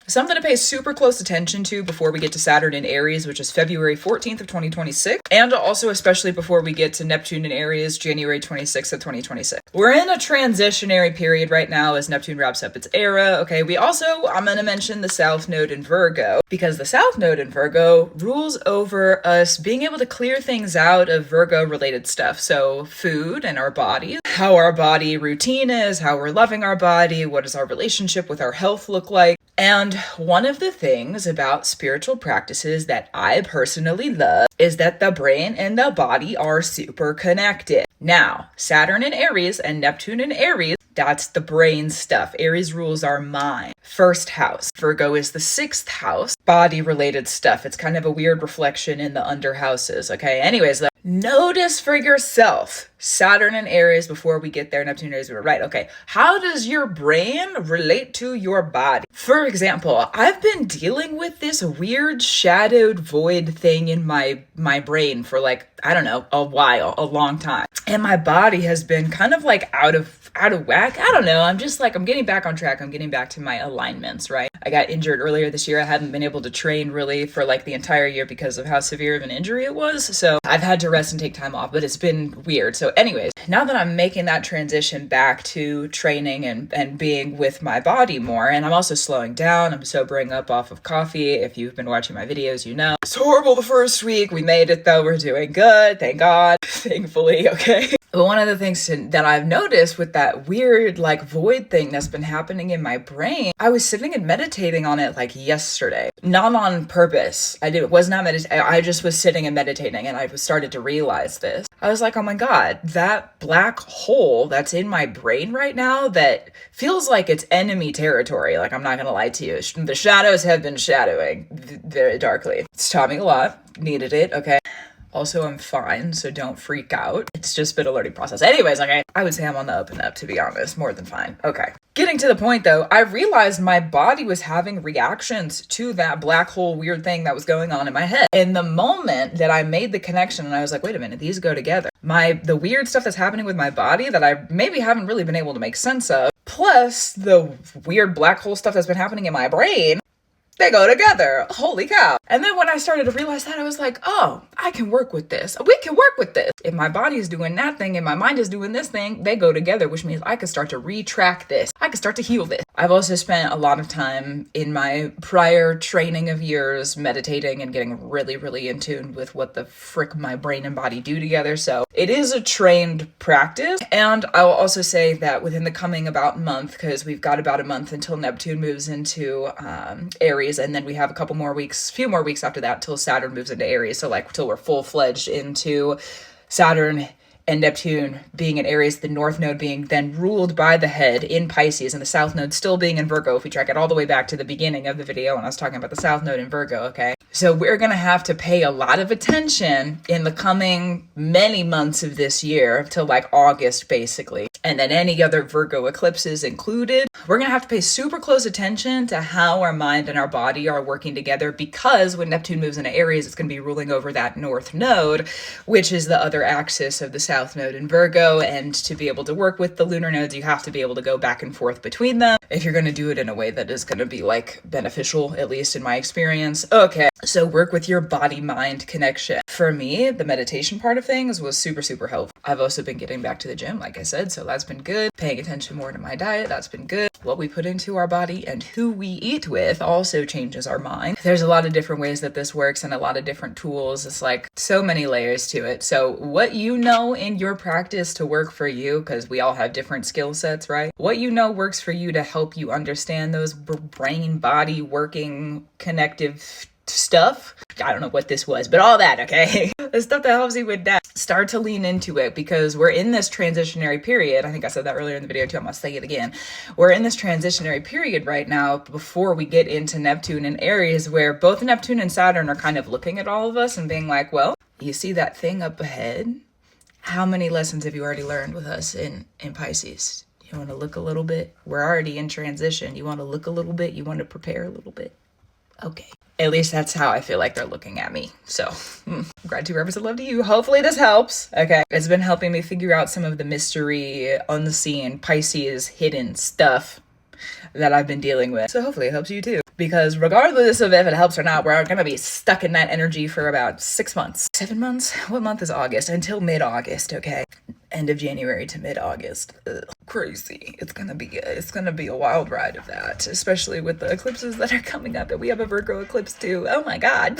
Something to pay super close attention to before we get to Saturn in Aries, which is February 14th of 2026, and also especially before we get to Neptune in Aries, January 26th of 2026. We're in a transitionary period right now as Neptune wraps up its era. Okay, I'm going to mention the South Node in Virgo, because the South Node in Virgo rules over us being able to clear things out of Virgo related stuff. So food and our body, how our body routine is, how we're loving our body, what does our relationship with our health look like. And one of the things about spiritual practices that I personally love is that the brain and the body are super connected. Now, Saturn in Aries and Neptune in Aries, that's the brain stuff. Aries rules our mind. First house. Virgo is the sixth house. Body related stuff. It's kind of a weird reflection in the under houses. Okay, anyways, notice for yourself Saturn and Aries before we get there. Neptune and Aries, we're right. Okay, how does your brain relate to your body? For example, I've been dealing with this weird shadowed void thing in my brain for like, I don't know, a long time. And my body has been kind of like out of whack. I don't know. I'm getting back on track. I'm getting back to my alignments, right? I got injured earlier this year. I hadn't been able to train really for like the entire year because of how severe of an injury it was. So I've had to rest and take time off, but it's been weird. So anyways, now that I'm making that transition back to training and being with my body more, and I'm also slowing down, I'm sobering up off of coffee. If you've been watching my videos, you know. It's horrible the first week. We made it though. We're doing good. Thank God. Thankfully. Okay. But one of the things that I've noticed with that weird like void thing that's been happening in my brain, I was sitting and meditating on it like yesterday, not on purpose. Was not meditating. I just was sitting and meditating, and I started to realize this. I was like, oh my God, that black hole that's in my brain right now that feels like it's enemy territory. Like, I'm not going to lie to you. The shadows have been shadowing very darkly. It's taught me a lot. Needed it. Okay. Also, I'm fine, so don't freak out. It's just been a learning process. Anyways, okay, I would say I'm on the up and up, to be honest, more than fine. Okay. Getting to the point though, I realized my body was having reactions to that black hole weird thing that was going on in my head. In the moment that I made the connection and I was like, wait a minute, these go together. The weird stuff that's happening with my body that I maybe haven't really been able to make sense of, plus the weird black hole stuff that's been happening in my brain, they go together. Holy cow. And then when I started to realize that, I was like, oh, I can work with this. We can work with this. If my body is doing that thing and my mind is doing this thing, they go together, which means I can start to retract this. I can start to heal this. I've also spent a lot of time in my prior training of years meditating and getting really, really in tune with what the frick my brain and body do together. So it is a trained practice. And I will also say that within the coming about month, because we've got about a month until Neptune moves into Aries, and then we have a few more weeks after that till Saturn moves into Aries. So like till we're full-fledged into Saturn and Neptune being in Aries, the North Node being then ruled by the head in Pisces, and the South Node still being in Virgo, if we track it all the way back to the beginning of the video when I was talking about the South Node in Virgo, okay? So we're going to have to pay a lot of attention in the coming many months of this year till like August, basically. And then any other Virgo eclipses included. We're going to have to pay super close attention to how our mind and our body are working together, because when Neptune moves into Aries, it's going to be ruling over that North Node, which is the other axis of the South Node in Virgo. And to be able to work with the lunar nodes, you have to be able to go back and forth between them if you're going to do it in a way that is going to be like beneficial, at least in my experience. Okay, so work with your body-mind connection. For me, the meditation part of things was super, super helpful. I've also been getting back to the gym, like I said, so that's been good. Paying attention more to my diet, that's been good. What we put into our body and who we eat with also changes our mind. There's a lot of different ways that this works and a lot of different tools. It's like so many layers to it. So what you know in your practice to work for you, because we all have different skill sets, right? What you know works for you to help you understand those brain body working connective stuff. I don't know what this was, but all that, okay? The stuff that helps you with that. Start to lean into it, because we're in this transitionary period. I think I said that earlier in the video too. I'm gonna say it again. We're in this transitionary period right now before we get into Neptune and Aries, where both Neptune and Saturn are kind of looking at all of us and being like, well, you see that thing up ahead? How many lessons have you already learned with us in Pisces? You want to look a little bit? We're already in transition. You want to look a little bit? You want to prepare a little bit? Okay. At least that's how I feel like they're looking at me. So, gratitude, reverence, and love to you. Hopefully this helps. Okay. It's been helping me figure out some of the mystery, unseen, Pisces, hidden stuff that I've been dealing with. So hopefully it helps you too. Because regardless of if it helps or not, we're gonna be stuck in that energy for about 6 months. 7 months? What month is August? Until mid-August, okay? End of January to mid-August. Crazy. It's gonna be a wild ride of that, especially with the eclipses that are coming up. And we have a Virgo eclipse too. Oh my god.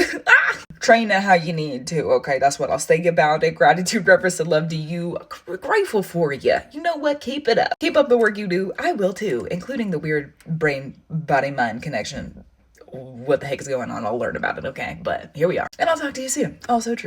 Train it how you need to. Okay, that's what I'll say about it. Gratitude, reverence, and love to you. Grateful for you. You know what? Keep it up. Keep up the work you do. I will too, including the weird brain body mind connection. What the heck is going on? I'll learn about it, okay? But here we are. And I'll talk to you soon. Also true.